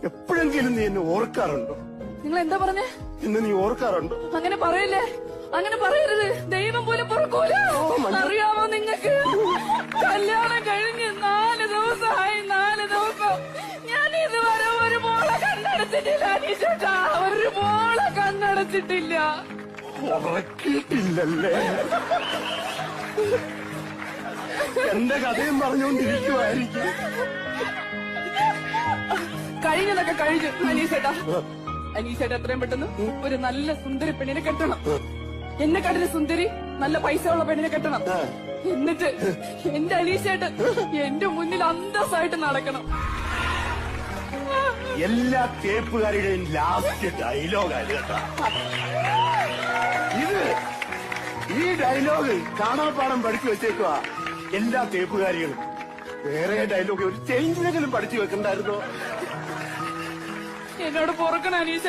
എപ്പോഴെങ്കിലും നീ എന്നെ ഓർക്കാറുണ്ടോ? നിങ്ങൾ എന്താ പറഞ്ഞേ? ഇന്ന് നീ ഓർക്കാറുണ്ടോ? അങ്ങനെ പറയല്ലേ, അങ്ങനെ പറയരുത്. ദൈവം പോലും പൊറുക്കൂല. അറിയാമോ നിങ്ങൾക്ക്? കല്യാണം കഴിഞ്ഞ് 4 ദിവസമായി. 4 ദിവസം ഞാൻ ഇതുവരെ ഒരു മോളെ കണ്ണടച്ചിട്ടില്ല അനീഷേട്ടാ, ഒരു മോളെ കണ്ണടച്ചിട്ടില്ല. ഉറക്കിയിട്ടില്ലല്ലേ? എന്റെ കഥയും പറഞ്ഞുകൊണ്ടിരിക്കുവായിരിക്കും. കഴിഞ്ഞതൊക്കെ കഴിഞ്ഞു അനീഷേട്ടാ. അനീഷേട്ട എത്രയും പെട്ടെന്ന് ഒരു നല്ല സുന്ദരി പെണ്ണിനെ കെട്ടണം. എന്നെ കണ്ടിന് സുന്ദരി നല്ല പൈസ ഉള്ള പെണ്ണിനെ കെട്ടണം. എന്നിട്ട് എന്റെ അനീഷേട്ടൻ എന്റെ മുന്നിൽ അന്തസ്സായിട്ട് നടക്കണം. എല്ലാ തേപ്പുകാരുടെയും ലാസ്റ്റ് ഡയലോഗാണ് കേട്ടോ ഇത്. ഈ ഡയലോഗ് കാണാപ്പാടം പഠിച്ചു വെച്ചേക്കുവാ എല്ലാ തേപ്പുകാരികളും. വേറെ ഡയലോഗ് ഒരു ചേഞ്ചിനെങ്കിലും പഠിച്ചു വെക്കണ്ടായിരുന്നോ? എന്നോട് പൊറുക്കണം അനീഷ.